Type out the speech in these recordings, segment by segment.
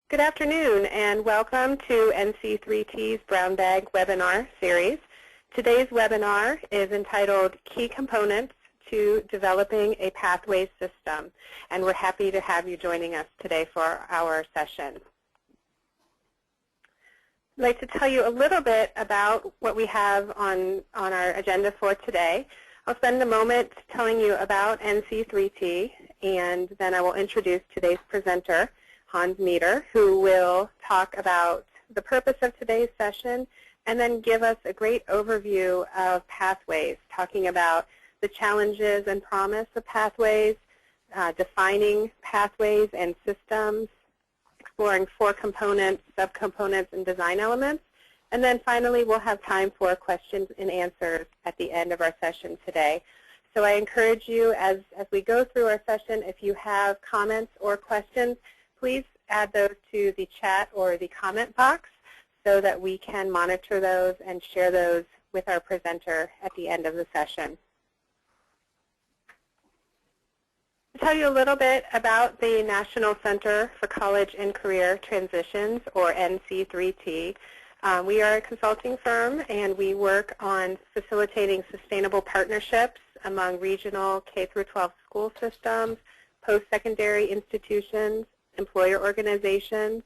Good afternoon and welcome to NC3T's Brown Bag webinar series. Today's webinar is entitled Key Components to Developing a Pathways System, and we're happy to have you joining us today for our session. I'd like to tell you a little bit about what we have on our agenda for today. I'll spend a moment telling you about NC3T, and then I will introduce today's presenter, Hans Meeder, who will talk about the purpose of today's session and then give us a great overview of pathways, talking about the challenges and promise of pathways, defining pathways and systems, exploring 4 components, subcomponents, and design elements. And then finally, we'll have time for questions and answers at the end of our session today. So I encourage you, as we go through our session, if you have comments or questions, please add those to the chat or the comment box so that we can monitor those and share those with our presenter at the end of the session. To tell you a little bit about the National Center for College and Career Transitions, or NC3T. We are a consulting firm, and we work on facilitating sustainable partnerships among regional K-12 school systems, post-secondary institutions, employer organizations,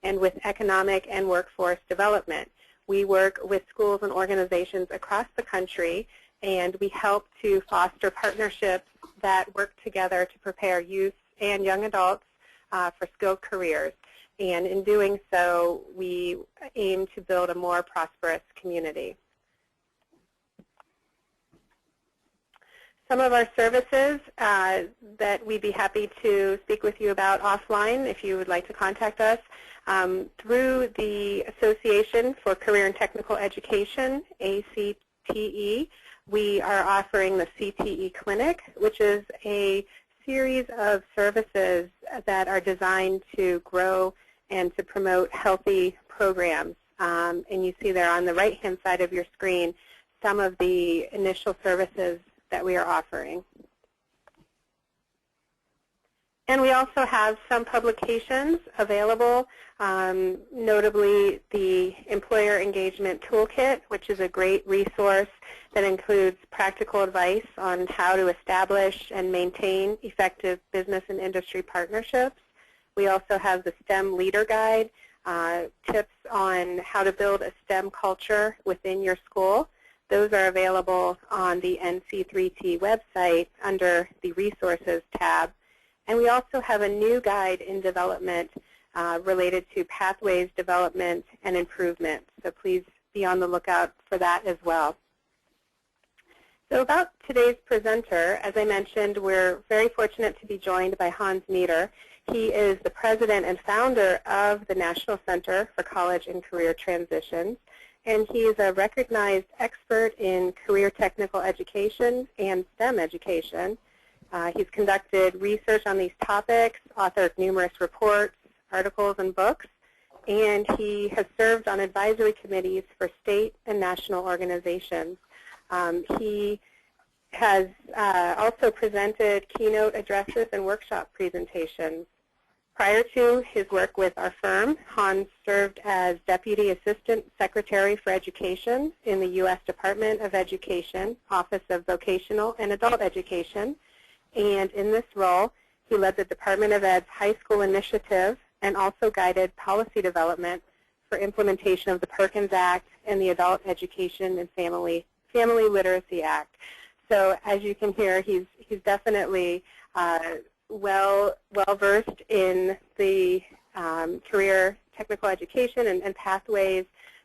and with economic and workforce development. We work with schools and organizations across the country, and we help to foster partnerships that work together to prepare youth and young adults for skilled careers. And in doing so, we aim to build a more prosperous community. Some of our services that we'd be happy to speak with you about offline if you would like to contact us. Through the Association for Career and Technical Education, ACTE, we are offering the CTE Clinic, which is a series of services that are designed to grow and to promote healthy programs. And you see there on the right-hand side of your screen some of the initial services that we are offering. And we also have some publications available, notably the Employer Engagement Toolkit, which is a great resource that includes practical advice on how to establish and maintain effective business and industry partnerships. We also have the STEM Leader Guide, tips on how to build a STEM culture within your school. Those are available on the NC3T website under the Resources tab. And we also have a new guide in development related to pathways development and improvement. So please be on the lookout for that as well. So about today's presenter, as I mentioned, we're very fortunate to be joined by Hans Meeder. He is the president and founder of the National Center for College and Career Transitions. And he is a recognized expert in career technical education and STEM education. He's conducted research on these topics, authored numerous reports, articles, and books, and he has served on advisory committees for state and national organizations. He has also presented keynote addresses and workshop presentations. Prior to his work with our firm, Hans served as Deputy Assistant Secretary for Education in the U.S. Department of Education, Office of Vocational and Adult Education. And in this role, he led the Department of Ed's High School Initiative and also guided policy development for implementation of the Perkins Act and the Adult Education and Family Literacy Act. So as you can hear, he's definitely well-versed in the career technical education and pathways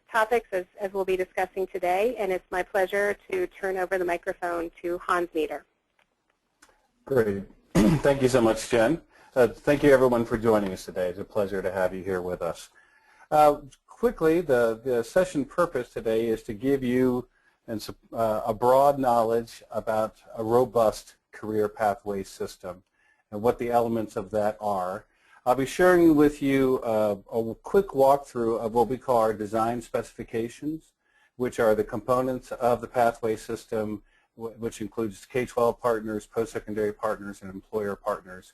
topics as we'll be discussing today. And it's my pleasure to turn over the microphone to Hans Meeder. Great. Thank you so much, Jen. Thank you, everyone, for joining us today. It's a pleasure to have you here with us. Quickly, the session purpose today is to give you a broad knowledge about a robust career pathway system and what the elements of that are. I'll be sharing with you a quick walkthrough of what we call our design specifications, which are the components of the pathway system, which includes K-12 partners, post-secondary partners, and employer partners.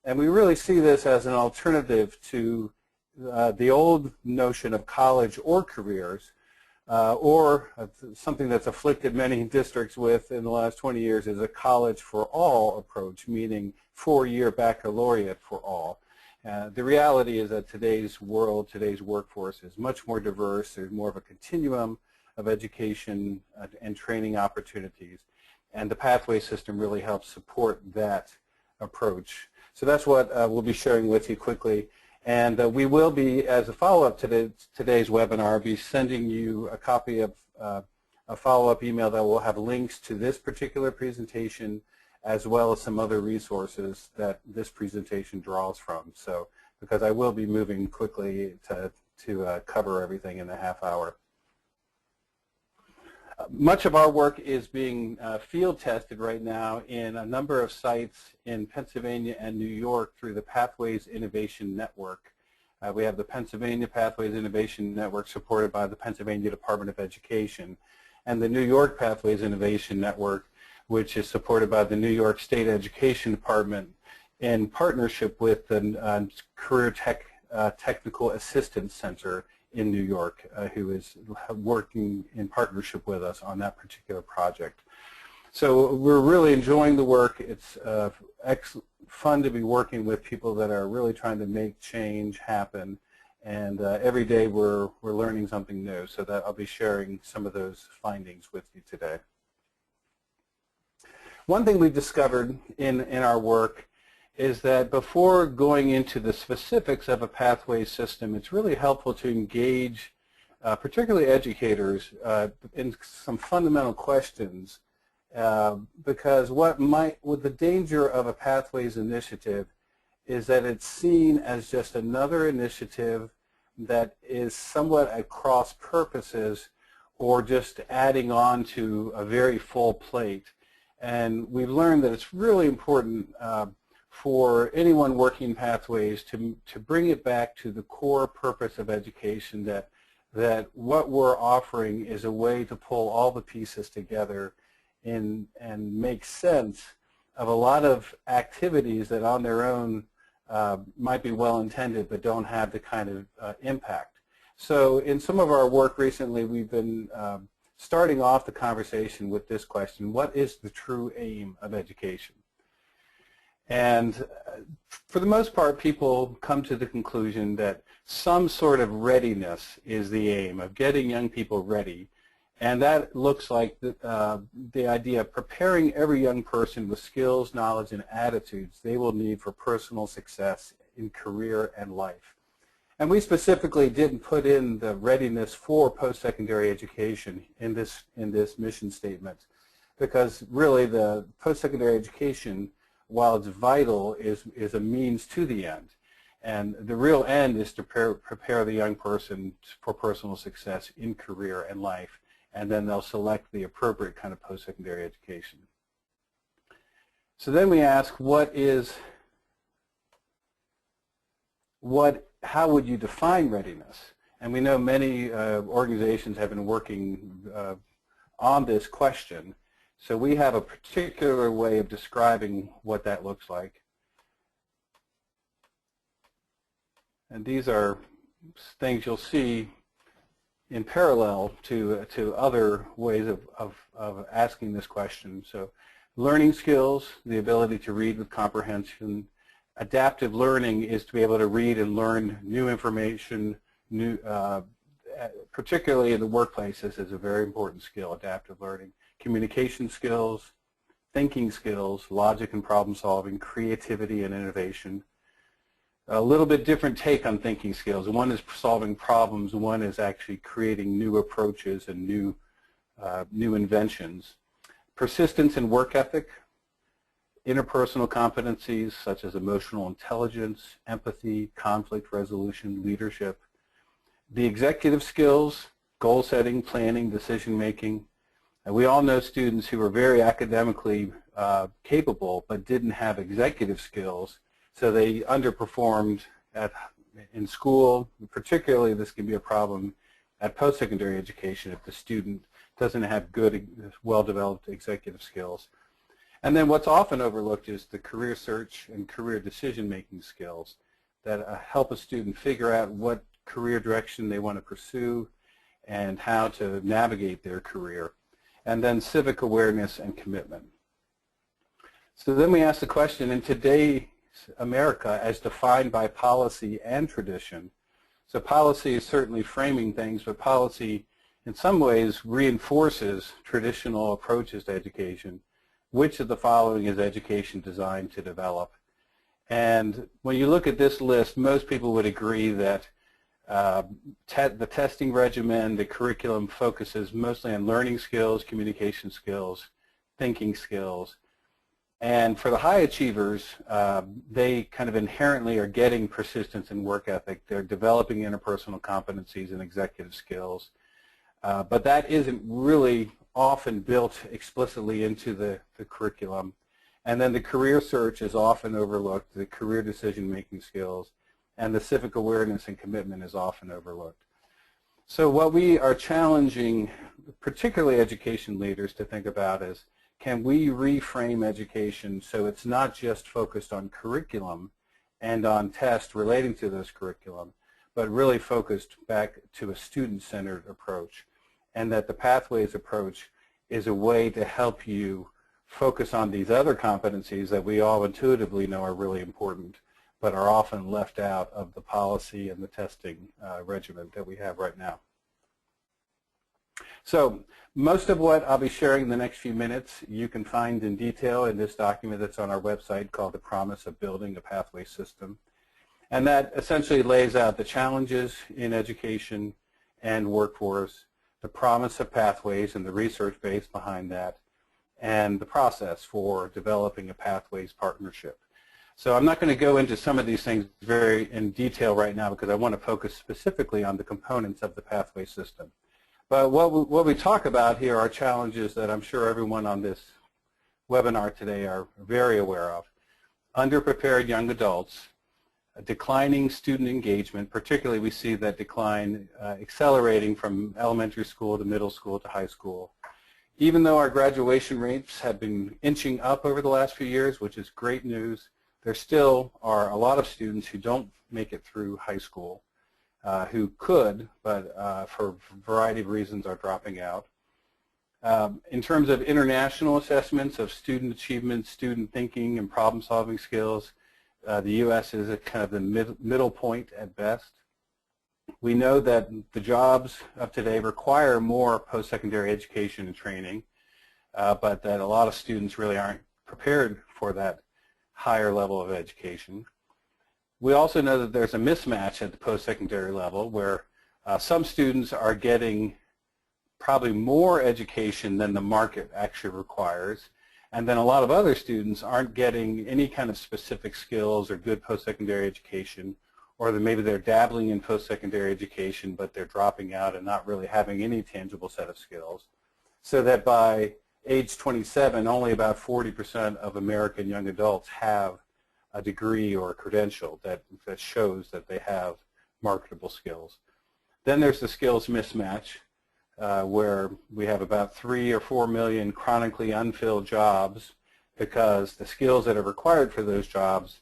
And we really see this as an alternative to the old notion of college or careers, or something that's afflicted many districts with in the last 20 years is a college for all approach, meaning 4-year baccalaureate for all. The reality is that today's world, today's workforce is much more diverse. There's more of a continuum of education and training opportunities, and the pathway system really helps support that approach. So that's what we'll be sharing with you quickly. And we will be, as a follow-up to today's webinar, be sending you a copy of a follow-up email that will have links to this particular presentation as well as some other resources that this presentation draws from. So, because I will be moving quickly to cover everything in the half hour. Much of our work is being field tested right now in a number of sites in Pennsylvania and New York through the Pathways Innovation Network. We have the Pennsylvania Pathways Innovation Network supported by the Pennsylvania Department of Education, and the New York Pathways Innovation Network, which is supported by the New York State Education Department in partnership with the Career Technical Assistance Center in New York, who is working in partnership with us on that particular project. So we're really enjoying the work. It's fun to be working with people that are really trying to make change happen, and every day we're learning something new, so that I'll be sharing some of those findings with you today. One thing we've discovered in our work is that before going into the specifics of a pathway system, it's really helpful to engage particularly educators in some fundamental questions, because with the danger of a pathways initiative is that it's seen as just another initiative that is somewhat at cross purposes or just adding on to a very full plate. And we've learned that it's really important for anyone working pathways to bring it back to the core purpose of education, that what we're offering is a way to pull all the pieces together and make sense of a lot of activities that on their own might be well intended but don't have the kind of impact. So in some of our work recently, we've been starting off the conversation with this question: what is the true aim of education? And for the most part, people come to the conclusion that some sort of readiness is the aim of getting young people ready. And that looks like the idea of preparing every young person with skills, knowledge, and attitudes they will need for personal success in career and life. And we specifically didn't put in the readiness for post-secondary education in this mission statement, because really the post-secondary education, while it's vital, is a means to the end. And the real end is to prepare the young person for personal success in career and life, and then they'll select the appropriate kind of post-secondary education. So then we ask, how would you define readiness? And we know many organizations have been working on this question. So we have a particular way of describing what that looks like. And these are things you'll see in parallel to other ways of asking this question. So learning skills, the ability to read with comprehension. Adaptive learning is to be able to read and learn new information, particularly in the workplace. This is a very important skill, adaptive learning. Communication skills, thinking skills, logic and problem solving, creativity and innovation. A little bit different take on thinking skills. One is solving problems, one is actually creating new approaches and new inventions. Persistence and work ethic, interpersonal competencies such as emotional intelligence, empathy, conflict resolution, leadership. The executive skills, goal setting, planning, decision making. And we all know students who are very academically capable but didn't have executive skills, so they underperformed in school. Particularly, this can be a problem at post-secondary education if the student doesn't have good, well-developed executive skills. And then what's often overlooked is the career search and career decision-making skills. that help a student figure out what career direction they want to pursue and how to navigate their career. And then civic awareness and commitment. So then we ask the question, in today's America, as defined by policy and tradition, so policy is certainly framing things, but policy in some ways reinforces traditional approaches to education. Which of the following is education designed to develop? And when you look at this list, most people would agree that the testing regimen, the curriculum focuses mostly on learning skills, communication skills, thinking skills. And for the high achievers, they kind of inherently are getting persistence and work ethic. They're developing interpersonal competencies and executive skills. But that isn't really often built explicitly into the curriculum. And then the career search is often overlooked, the career decision-making skills, and the civic awareness and commitment is often overlooked. So what we are challenging, particularly education leaders, to think about is, can we reframe education so it's not just focused on curriculum and on tests relating to those curriculum, but really focused back to a student-centered approach, and that the pathways approach is a way to help you focus on these other competencies that we all intuitively know are really important, but are often left out of the policy and the testing regimen that we have right now. So most of what I'll be sharing in the next few minutes you can find in detail in this document that's on our website called The Promise of Building a Pathway System. And that essentially lays out the challenges in education and workforce, the promise of pathways and the research base behind that, and the process for developing a pathways partnership. So I'm not going to go into some of these things very in detail right now because I want to focus specifically on the components of the pathway system. But what we talk about here are challenges that I'm sure everyone on this webinar today are very aware of. Underprepared young adults, declining student engagement, particularly we see that decline accelerating from elementary school to middle school to high school. Even though our graduation rates have been inching up over the last few years, which is great news, there still are a lot of students who don't make it through high school, who could, but for a variety of reasons are dropping out. In terms of international assessments of student achievement, student thinking, and problem-solving skills, the U.S. is at kind of the middle point at best. We know that the jobs of today require more post-secondary education and training, but that a lot of students really aren't prepared for that higher level of education. We also know that there's a mismatch at the post-secondary level where some students are getting probably more education than the market actually requires, and then a lot of other students aren't getting any kind of specific skills or good post-secondary education, or that maybe they're dabbling in post-secondary education but they're dropping out and not really having any tangible set of skills, so that by age 27 only about 40% of American young adults have a degree or a credential that shows that they have marketable skills. Then there's the skills mismatch, where we have about 3 or 4 million chronically unfilled jobs because the skills that are required for those jobs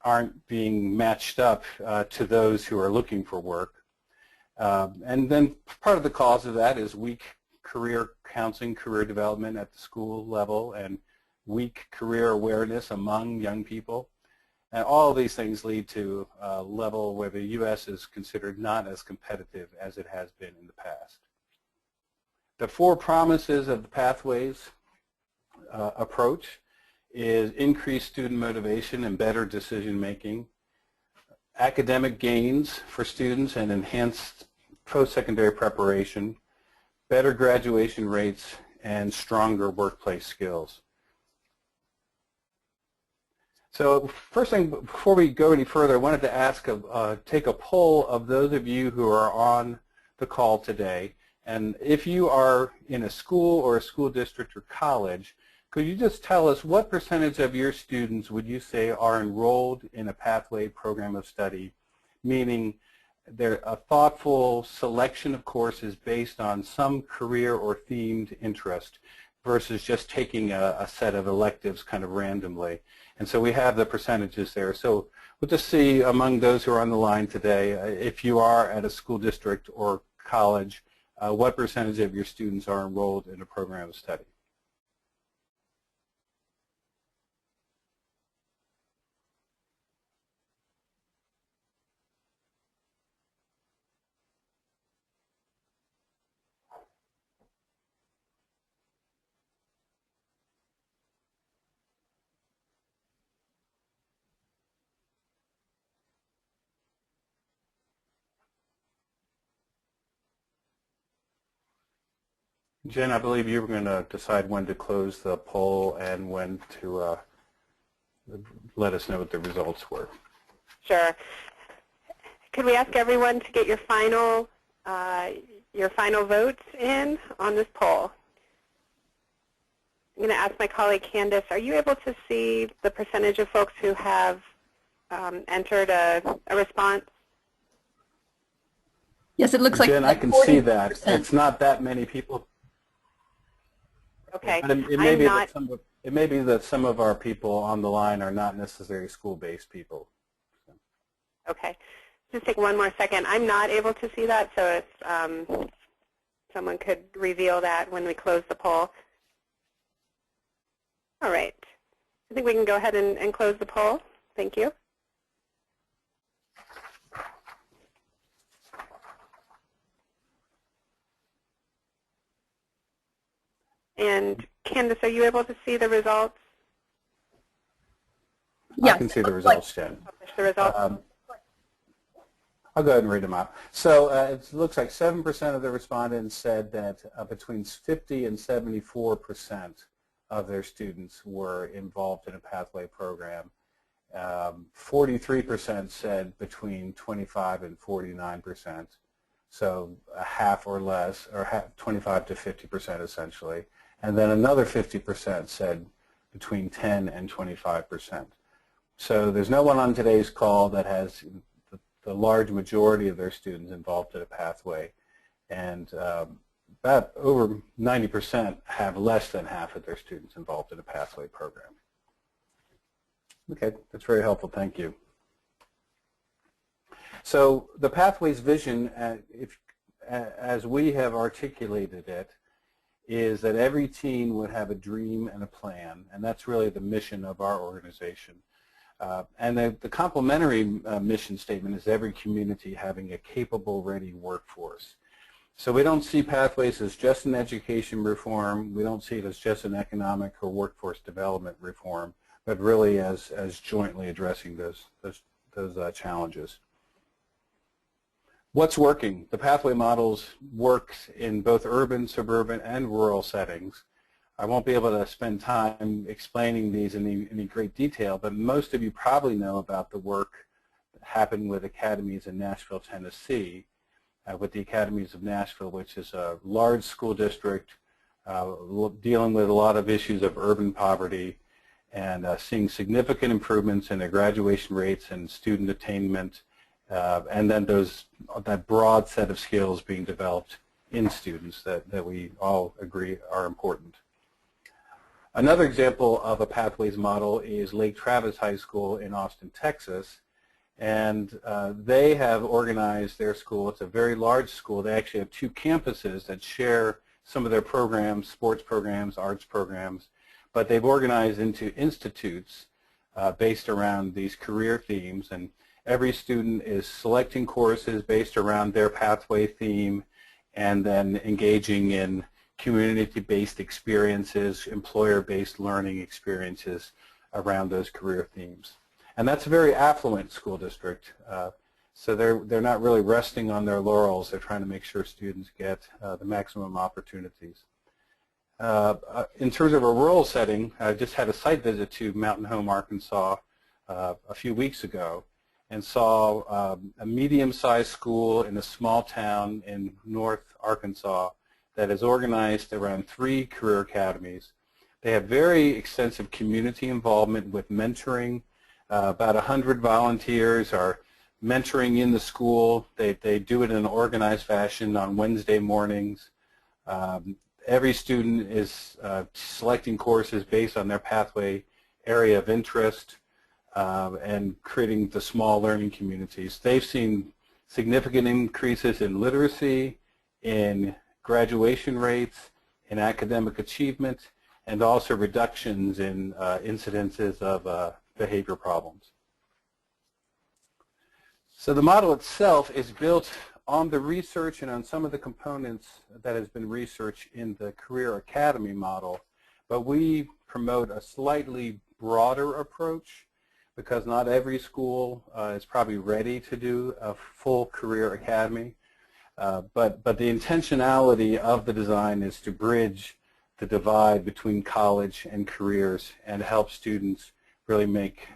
aren't being matched up to those who are looking for work. And then part of the cause of that is weak career counseling, career development at the school level, and weak career awareness among young people. And all of these things lead to a level where the U.S. is considered not as competitive as it has been in the past. The 4 promises of the pathways approach is increased student motivation and better decision making, academic gains for students and enhanced post-secondary preparation, better graduation rates, and stronger workplace skills. So first thing, before we go any further, I wanted to take a poll of those of you who are on the call today. And if you are in a school or a school district or college, could you just tell us what percentage of your students would you say are enrolled in a pathway program of study, meaning they're a thoughtful selection of courses based on some career or themed interest versus just taking a set of electives kind of randomly. And so we have the percentages there. So We'll just see among those who are on the line today, if you are at a school district or college, what percentage of your students are enrolled in a program of study. Jen, I believe you were going to decide when to close the poll and when to let us know what the results were. Sure. Could we ask everyone to get your final votes in on this poll? I'm going to ask my colleague Candace, are you able to see the percentage of folks who have entered a response? Yes, it looks like Jen, I can see that. It's not that many people. Okay. But it may be that some of our people on the line are not necessarily school-based people. Okay. Just take one more second. I'm not able to see that, so if someone could reveal that when we close the poll. All right. I think we can go ahead and close the poll. Thank you. And Candace, are you able to see the results? Yes, I can see the results, Jen. Publish the results. I'll go ahead and read them out. So it looks like 7% of the respondents said that between 50 and 74% of their students were involved in a pathway program. 43% said between 25 and 49%, so a half or less, or 25 to 50% essentially. And then another 50% said between 10 and 25%. So there's no one on today's call that has the large majority of their students involved in a pathway, and about over 90% have less than half of their students involved in a pathway program. Okay, that's very helpful. Thank you. So the Pathways vision, as we have articulated it, is that every teen would have a dream and a plan, and that's really the mission of our organization. And the complementary mission statement is every community having a capable, ready workforce. So we don't see Pathways as just an education reform. We don't see it as just an economic or workforce development reform, but really as jointly addressing those challenges. What's working? The pathway models works in both urban, suburban, and rural settings. I won't be able to spend time explaining these in any great detail, but most of you probably know about the work that happened with academies in Nashville, Tennessee, with the Academies of Nashville, which is a large school district dealing with a lot of issues of urban poverty and seeing significant improvements in their graduation rates and student attainment, and then that broad set of skills being developed in students that we all agree are important. Another example of a Pathways model is Lake Travis High School in Austin, Texas, and they have organized their school. It's a very large school. They actually have two campuses that share some of their programs, sports programs, arts programs, but they've organized into institutes based around these career themes, and every student is selecting courses based around their pathway theme and then engaging in community-based experiences, employer-based learning experiences around those career themes. And that's a very affluent school district, so they're not really resting on their laurels. They're trying to make sure students get the maximum opportunities. In terms of a rural setting, I just had a site visit to Mountain Home, Arkansas a few weeks ago, and saw a medium-sized school in a small town in North Arkansas that is organized around 3 career academies. They have very extensive community involvement with mentoring. About 100 volunteers are mentoring in the school. They do it in an organized fashion on Wednesday mornings. Every student is selecting courses based on their pathway area of interest. and creating the small learning communities. They've seen significant increases in literacy, in graduation rates, in academic achievement, and also reductions in incidences of behavior problems. So the model itself is built on the research and on some of the components that has been researched in the Career Academy model, but we promote a slightly broader approach because not every school is probably ready to do a full Career Academy. But the intentionality of the design is to bridge the divide between college and careers and help students really make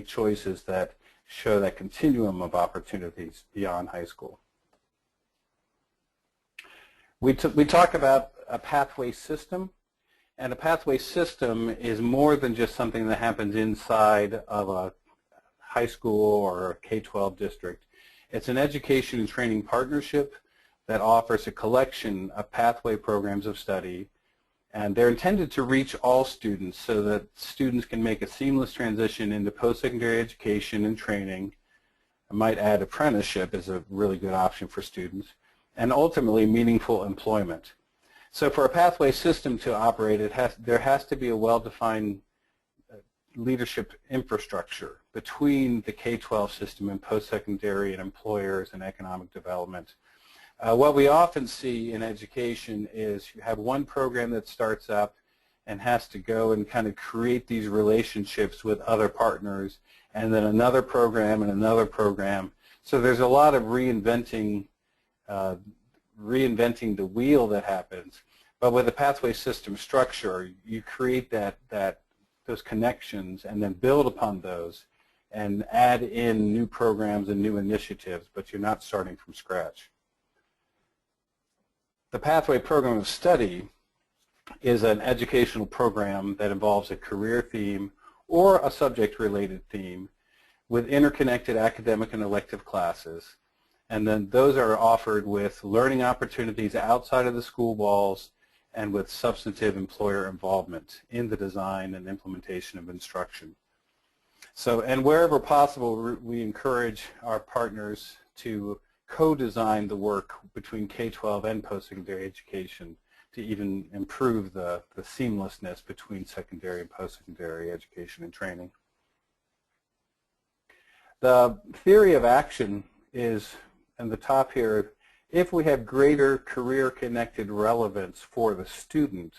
choices that show that continuum of opportunities beyond high school. We talk about a pathway system, and a pathway system is more than just something that happens inside of a high school or a K-12 district. It's an education and training partnership that offers a collection of pathway programs of study, and they're intended to reach all students so that students can make a seamless transition into post-secondary education and training. I might add apprenticeship is a really good option for students, and ultimately meaningful employment. So for a pathway system to operate, there has to be a well-defined leadership infrastructure between the K-12 system and post-secondary and employers and economic development. What we often see in education is you have one program that starts up and has to go and kind of create these relationships with other partners, and then another program and another program. So there's a lot of reinventing the wheel that happens. But with a pathway system structure, you create those connections and then build upon those and add in new programs and new initiatives, but you're not starting from scratch. The Pathway Program of Study is an educational program that involves a career theme or a subject-related theme with interconnected academic and elective classes. And then those are offered with learning opportunities outside of the school walls and with substantive employer involvement in the design and implementation of instruction. So, and wherever possible, we encourage our partners to co-design the work between K-12 and post-secondary education to even improve the seamlessness between secondary and post-secondary education and training. The theory of action is, in the top here, if we have greater career-connected relevance for the student,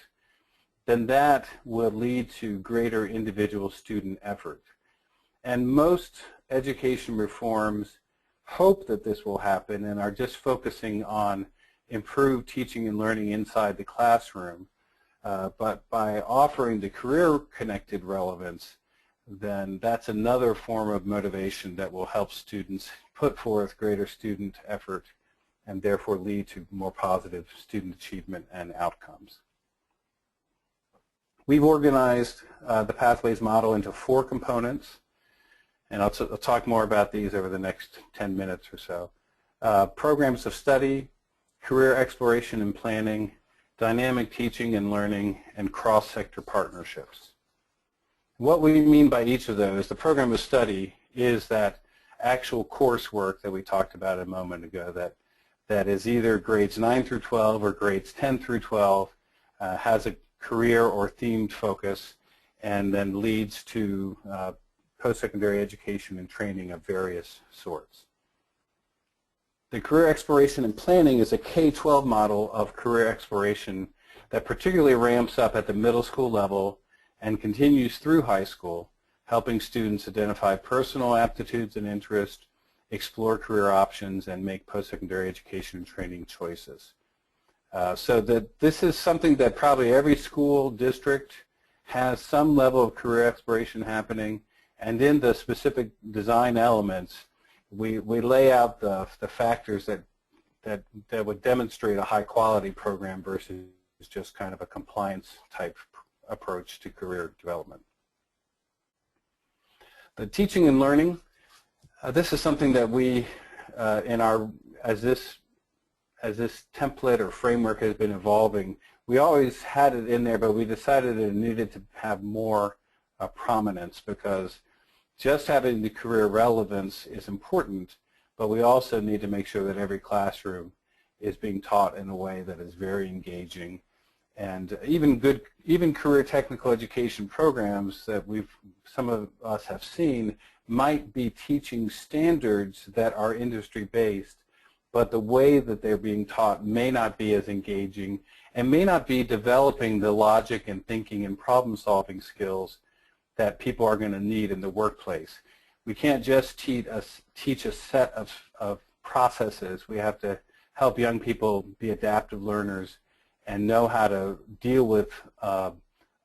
then that will lead to greater individual student effort. And most education reforms hope that this will happen and are just focusing on improved teaching and learning inside the classroom. But by offering the career-connected relevance, then that's another form of motivation that will help students put forth greater student effort and therefore lead to more positive student achievement and outcomes. We've organized the Pathways model into 4 components, and I'll talk more about these over the next 10 minutes or so. Programs of study, career exploration and planning, dynamic teaching and learning, and cross-sector partnerships. What we mean by each of those, the program of study is that actual coursework that we talked about a moment ago that is either grades 9 through 12 or grades 10 through 12, has a career or themed focus, and then leads to post-secondary education and training of various sorts. The career exploration and planning is a K-12 model of career exploration that particularly ramps up at the middle school level and continues through high school, helping students identify personal aptitudes and interests, explore career options, and make post-secondary education and training choices. So that this is something that probably every school district has some level of career exploration happening, and in the specific design elements, we lay out the factors that would demonstrate a high-quality program versus just kind of a compliance-type approach to career development. The teaching and learning, this is something that we, as this template or framework has been evolving, we always had it in there, but we decided it needed to have more prominence, because just having the career relevance is important, but we also need to make sure that every classroom is being taught in a way that is very engaging. And even career technical education programs that some of us have seen might be teaching standards that are industry-based, but the way that they're being taught may not be as engaging and may not be developing the logic and thinking and problem-solving skills that people are going to need in the workplace. We can't just teach a set of processes. We have to help young people be adaptive learners and know how to deal with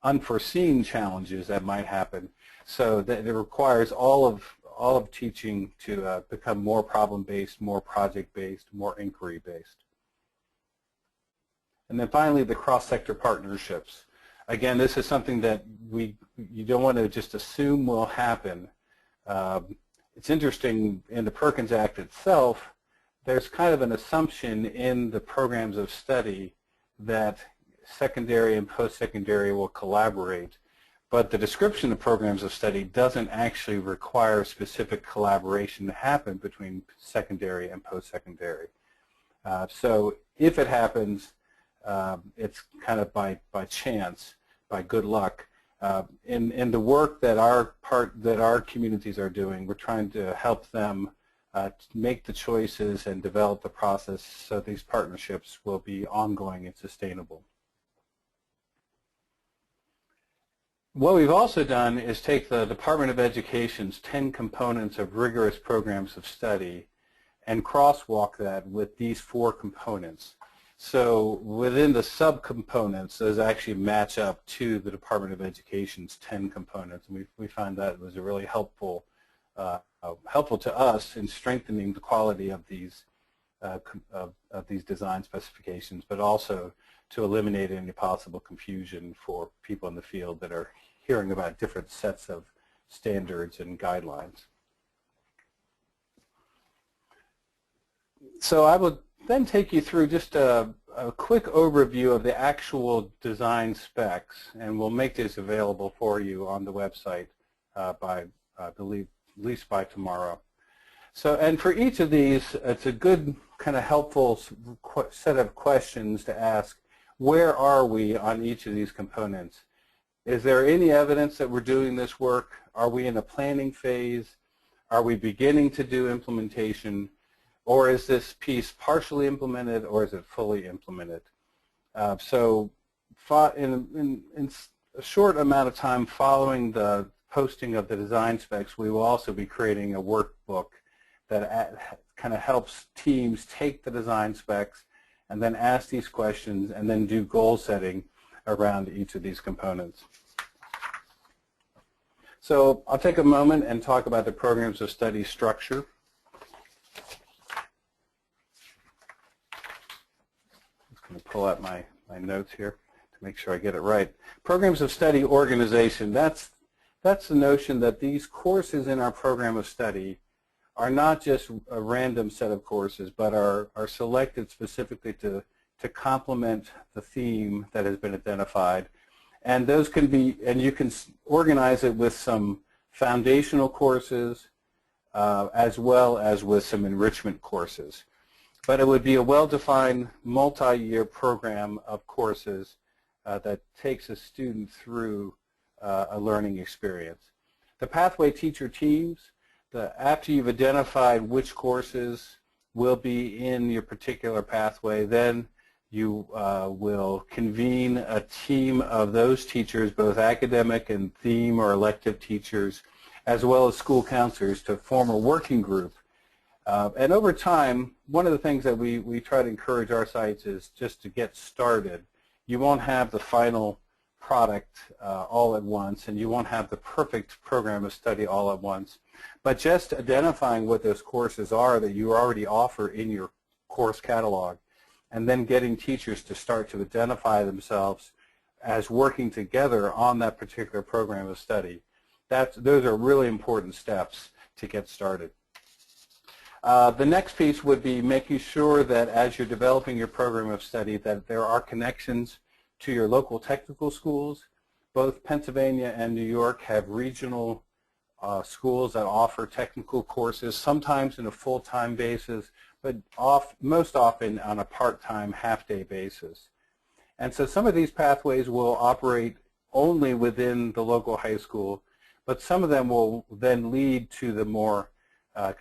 unforeseen challenges that might happen. So that it requires all of teaching to become more problem-based, more project-based, more inquiry-based. And then finally, the cross-sector partnerships. Again, this is something that you don't want to just assume will happen. It's interesting, in the Perkins Act itself, there's kind of an assumption in the programs of study that secondary and post-secondary will collaborate. But the description of programs of study doesn't actually require specific collaboration to happen between secondary and post-secondary. So if it happens, it's kind of by chance, by good luck. In the work that our communities are doing, we're trying to help them make the choices and develop the process so these partnerships will be ongoing and sustainable. What we've also done is take the Department of Education's 10 components of rigorous programs of study and crosswalk that with these 4 components. So within the subcomponents, those actually match up to the Department of Education's 10 components. And we find that was a really helpful to us in strengthening the quality of these design specifications, but also to eliminate any possible confusion for people in the field that are hearing about different sets of standards and guidelines. So I will then take you through just a quick overview of the actual design specs, and we'll make this available for you on the website by, I believe, at least by tomorrow. So, and for each of these, it's a good kind of helpful set of questions to ask. Where are we on each of these components? Is there any evidence that we're doing this work? Are we in a planning phase? Are we beginning to do implementation? Or is this piece partially implemented, or is it fully implemented? So in a short amount of time following the posting of the design specs, we will also be creating a workbook that kind of helps teams take the design specs and then ask these questions and then do goal setting around each of these components. So I'll take a moment and talk about the programs of study structure. I'm going to pull out my notes here to make sure I get it right. Programs of study organization, that's the notion that these courses in our program of study are not just a random set of courses, but are selected specifically to complement the theme that has been identified. And those can be, and you can organize it with some foundational courses as well as with some enrichment courses. But it would be a well-defined multi-year program of courses that takes a student through a learning experience. The pathway teacher teams, after you've identified which courses will be in your particular pathway, then you will convene a team of those teachers, both academic and theme or elective teachers, as well as school counselors, to form a working group. And over time, one of the things that we try to encourage our sites is just to get started. You won't have the final product all at once, and you won't have the perfect program of study all at once. But just identifying what those courses are that you already offer in your course catalog, and then getting teachers to start to identify themselves as working together on that particular program of study. Those are really important steps to get started. The next piece would be making sure that as you're developing your program of study that there are connections to your local technical schools, both Pennsylvania and New York have regional schools that offer technical courses, sometimes in a full-time basis, but most often on a part-time, half-day basis. And so some of these pathways will operate only within the local high school, but some of them will then lead to the more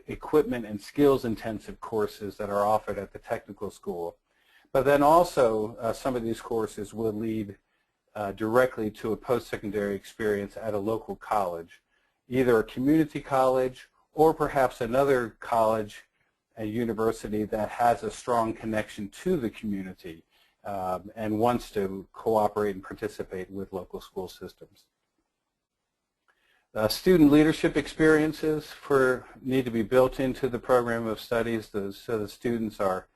equipment and skills-intensive courses that are offered at the technical school. But then also some of these courses will lead directly to a post-secondary experience at a local college, either a community college or perhaps another college, a university that has a strong connection to the community and wants to cooperate and participate with local school systems. Student leadership experiences need to be built into the program of studies so the students are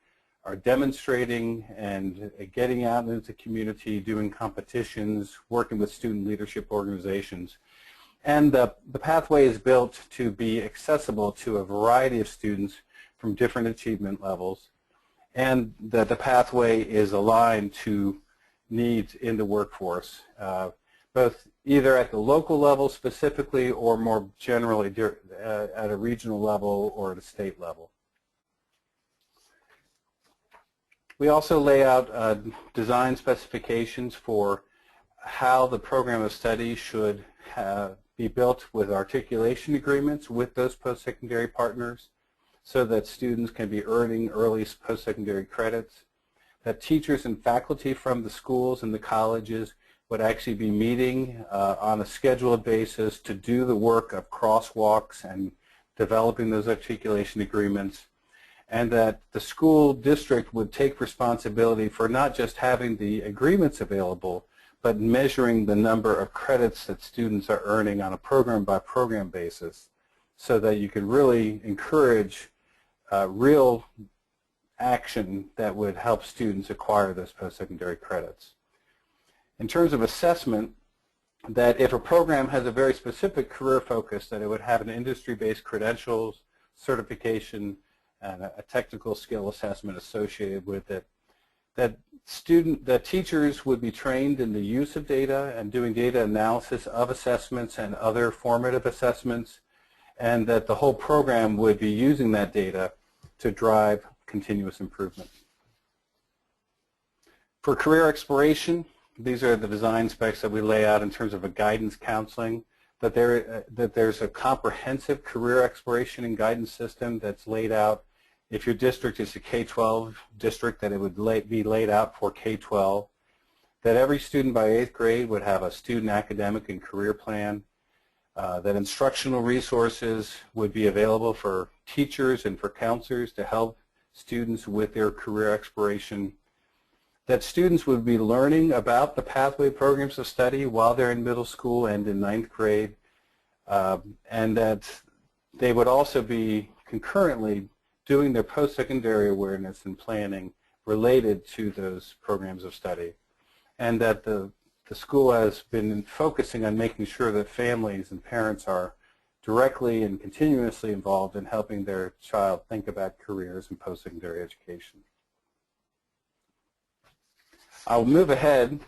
demonstrating and getting out into the community, doing competitions, working with student leadership organizations. And the pathway is built to be accessible to a variety of students from different achievement levels, and that the pathway is aligned to needs in the workforce, both either at the local level specifically or more generally at a regional level or at a state level. We also lay out design specifications for how the program of study should be built with articulation agreements with those post-secondary partners so that students can be earning early post-secondary credits, that teachers and faculty from the schools and the colleges would actually be meeting on a scheduled basis to do the work of crosswalks and developing those articulation agreements, and that the school district would take responsibility for not just having the agreements available, but measuring the number of credits that students are earning on a program-by-program basis so that you can really encourage real action that would help students acquire those post-secondary credits. In terms of assessment, that if a program has a very specific career focus, that it would have an industry-based credentials, certification, and a technical skill assessment associated with it. That teachers would be trained in the use of data and doing data analysis of assessments and other formative assessments, and that the whole program would be using that data to drive continuous improvement. For career exploration, these are the design specs that we lay out in terms of a guidance counseling, that there's a comprehensive career exploration and guidance system that's laid out. If your district is a K-12 district, that it would be laid out for K-12, that every student by 8th grade would have a student academic and career plan, that instructional resources would be available for teachers and for counselors to help students with their career exploration, that students would be learning about the pathway programs of study while they're in middle school and in 9th grade, and that they would also be concurrently doing their post-secondary awareness and planning related to those programs of study, and that the school has been focusing on making sure that families and parents are directly and continuously involved in helping their child think about careers and post-secondary education. I'll move ahead.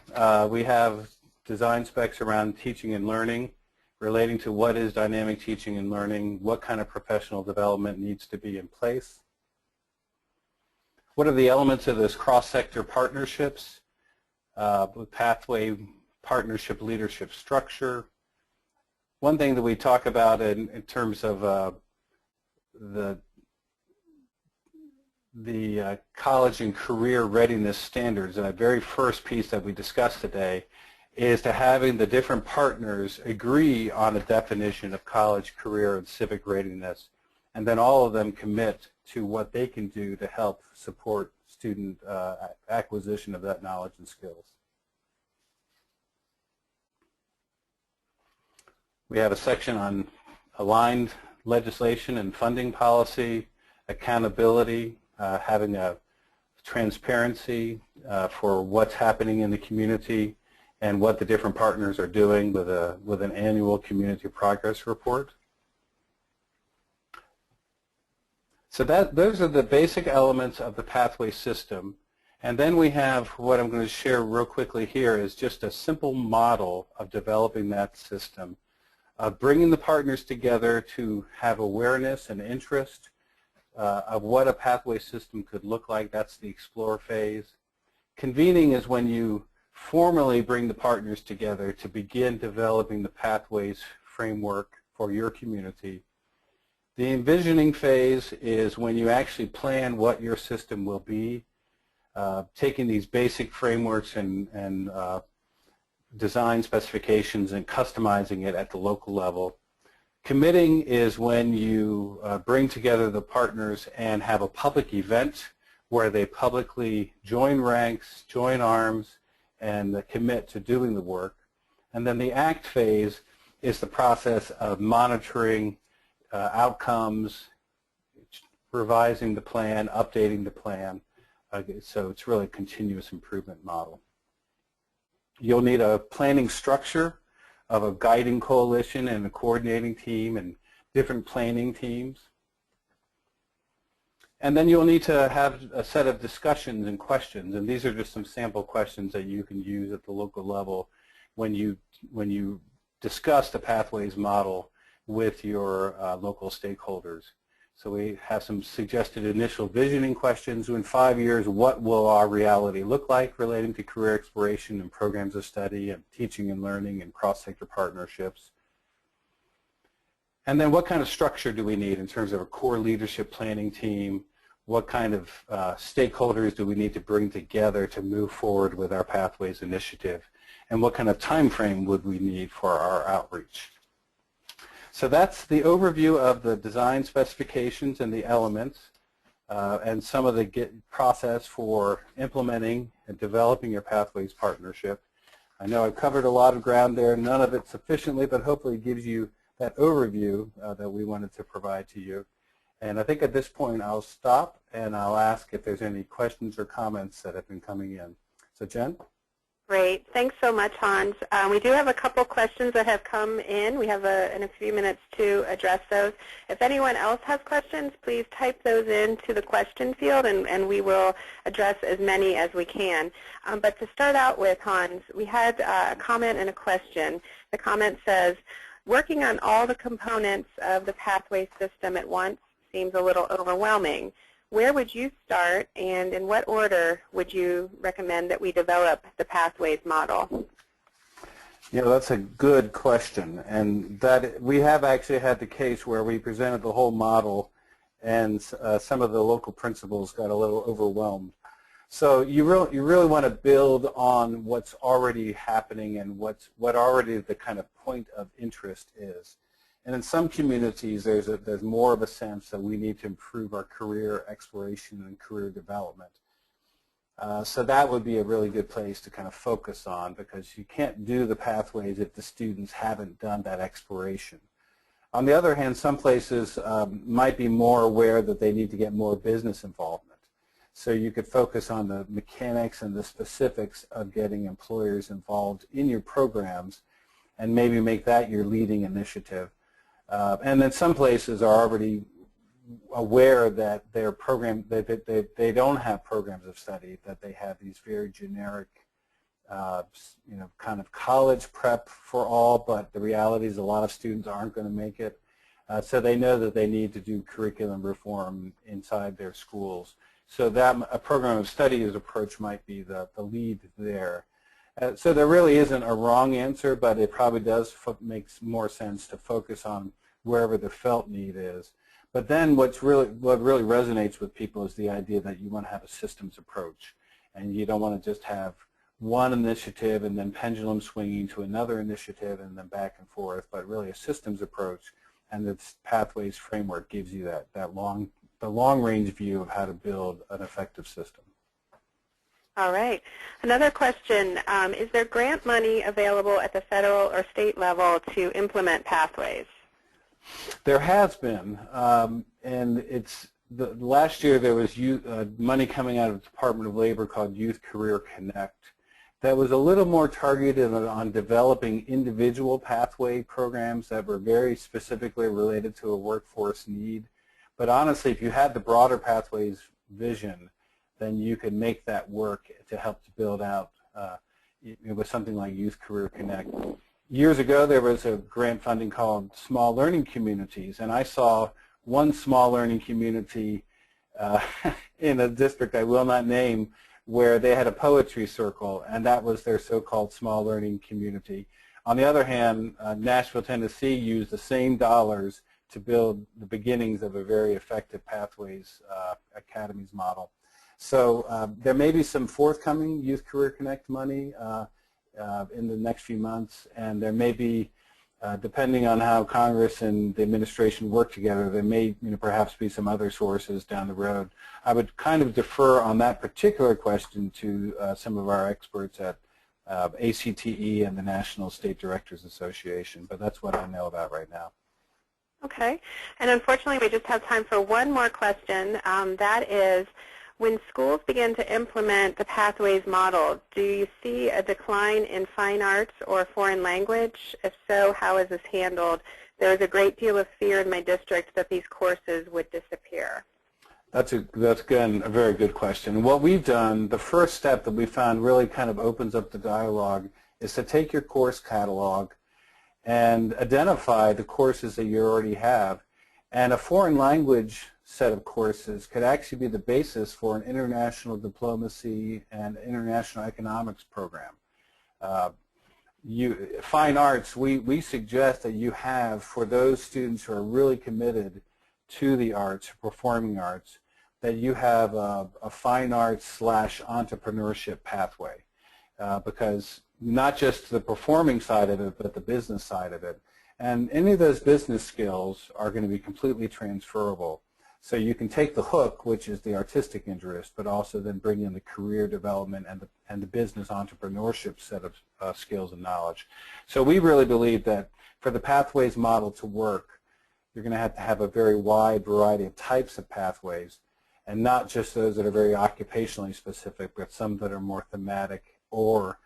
We have design specs around teaching and learning, relating to what is dynamic teaching and learning, what kind of professional development needs to be in place. What are the elements of this cross-sector partnerships, with pathway partnership leadership structure? One thing that we talk about in terms of the college and career readiness standards, and that very first piece that we discussed today, is to having the different partners agree on a definition of college, career, and civic readiness, and then all of them commit to what they can do to help support student acquisition of that knowledge and skills. We have a section on aligned legislation and funding policy, accountability, having a transparency for what's happening in the community and what the different partners are doing with an annual community progress report. So those are the basic elements of the pathway system, And then we have what I'm going to share real quickly here is just a simple model of developing that system, bringing the partners together to have awareness and interest of what a pathway system could look like. That's the explore phase. Convening is when you formally bring the partners together to begin developing the pathways framework for your community. The envisioning phase is when you actually plan what your system will be, taking these basic frameworks and design specifications and customizing it at the local level. Committing is when you bring together the partners and have a public event where they publicly join ranks, join arms, and commit to doing the work. And then the act phase is the process of monitoring outcomes, revising the plan, updating the plan. So it's really a continuous improvement model. You'll need a planning structure of a guiding coalition and a coordinating team and different planning teams. And then you'll need to have a set of discussions and questions, and these are just some sample questions that you can use at the local level when you discuss the pathways model with your local stakeholders. So we have some suggested initial visioning questions. In 5 years, what will our reality look like relating to career exploration and programs of study and teaching and learning and cross-sector partnerships? And then what kind of structure do we need in terms of a core leadership planning team? What kind of stakeholders do we need to bring together to move forward with our Pathways initiative? And what kind of time frame would we need for our outreach? So that's the overview of the design specifications and the elements and some of the process for implementing and developing your Pathways partnership. I know I've covered a lot of ground there, none of it sufficiently, but hopefully it gives you that overview that we wanted to provide to you. And I think at this point I'll stop and I'll ask if there's any questions or comments that have been coming in. So Jen? Great. Thanks so much, Hans. We do have a couple questions that have come in. We have in a few minutes to address those. If anyone else has questions, please type those into the question field, and we will address as many as we can. But to start out with, Hans, we had a comment and a question. The comment says, working on all the components of the pathway system at once seems a little overwhelming. Where would you start, and in what order would you recommend that we develop the Pathways model? Yeah, that's a good question, and that we have actually had the case where we presented the whole model and some of the local principals got a little overwhelmed. So you really want to build on what's already happening and what already the kind of point of interest is. And in some communities, there's more of a sense that we need to improve our career exploration and career development. So that would be a really good place to kind of focus on, because you can't do the pathways if the students haven't done that exploration. On the other hand, some places might be more aware that they need to get more business involvement. So you could focus on the mechanics and the specifics of getting employers involved in your programs and maybe make that your leading initiative. And then some places are already aware that their program, they don't have programs of study, that they have these very generic, kind of college prep for all, but the reality is a lot of students aren't going to make it. So they know that they need to do curriculum reform inside their schools. So that a program of studies approach might be the lead there. So there really isn't a wrong answer, but it probably does make more sense to focus on wherever the felt need is. But then what really resonates with people is the idea that you want to have a systems approach, and you don't want to just have one initiative and then pendulum swinging to another initiative and then back and forth, but really a systems approach, and the Pathways framework gives you the long-range view of how to build an effective system. All right. Another question, is there grant money available at the federal or state level to implement Pathways? There has been, and last year there was money coming out of the Department of Labor called Youth Career Connect that was a little more targeted on developing individual pathway programs that were very specifically related to a workforce need. But honestly, if you had the broader Pathways vision, then you can make that work to help to build out with something like Youth Career Connect. Years ago, there was a grant funding called Small Learning Communities, and I saw one small learning community in a district I will not name, where they had a poetry circle, and that was their so-called small learning community. On the other hand, Nashville, Tennessee used the same dollars to build the beginnings of a very effective Pathways Academies model. So there may be some forthcoming Youth Career Connect money in the next few months, and there may be, depending on how Congress and the administration work together, there may perhaps be some other sources down the road. I would kind of defer on that particular question to some of our experts at ACTE and the National State Directors Association, but that's what I know about right now. Okay, and unfortunately we just have time for one more question. That is, when schools begin to implement the Pathways model, do you see a decline in fine arts or foreign language? If so, how is this handled? There is a great deal of fear in my district that these courses would disappear. That's again a very good question. What we've done, the first step that we found really kind of opens up the dialogue, is to take your course catalog and identify the courses that you already have. And a foreign language set of courses could actually be the basis for an international diplomacy and international economics program. Fine arts, we suggest that you have, for those students who are really committed to the arts, performing arts, that you have a fine arts / entrepreneurship pathway, because not just the performing side of it, but the business side of it. And any of those business skills are going to be completely transferable. So you can take the hook, which is the artistic interest, but also then bring in the career development and the business entrepreneurship set of skills and knowledge. So we really believe that for the Pathways model to work, you're going to have a very wide variety of types of pathways, and not just those that are very occupationally specific, but some that are more thematic or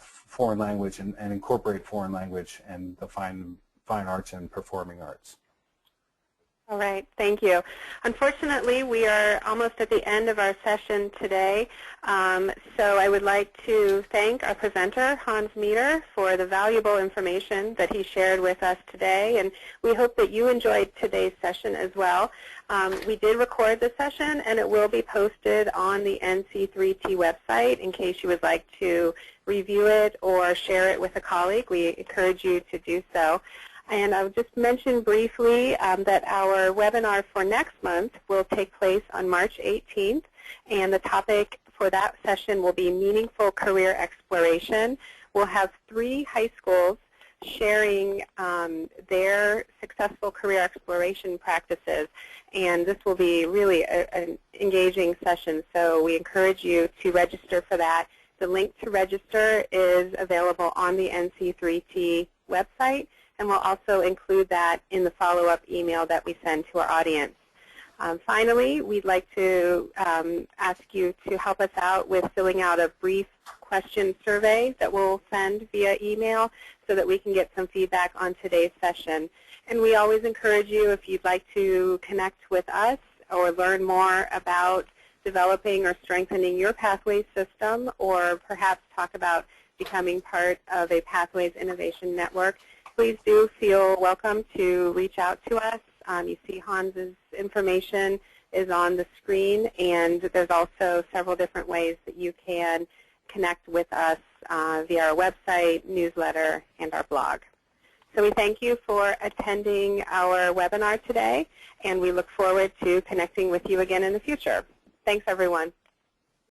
foreign language and incorporate foreign language and the fine arts and performing arts. All right, thank you. Unfortunately, we are almost at the end of our session today, so I would like to thank our presenter, Hans Meeder, for the valuable information that he shared with us today, and we hope that you enjoyed today's session as well. We did record the session, and it will be posted on the NC3T website in case you would like to review it or share it with a colleague. We encourage you to do so. And I'll just mention briefly that our webinar for next month will take place on March 18th, and the topic for that session will be meaningful career exploration. We'll have 3 high schools sharing their successful career exploration practices, and this will be really an engaging session, so we encourage you to register for that. The link to register is available on the NC3T website, and we'll also include that in the follow-up email that we send to our audience. Finally, we'd like to ask you to help us out with filling out a brief question survey that we'll send via email so that we can get some feedback on today's session. And we always encourage you, if you'd like to connect with us or learn more about developing or strengthening your Pathways system, or perhaps talk about becoming part of a Pathways Innovation Network, please do feel welcome to reach out to us. You see Hans's information is on the screen, and there's also several different ways that you can connect with us via our website, newsletter, and our blog. So we thank you for attending our webinar today, and we look forward to connecting with you again in the future. Thanks, everyone.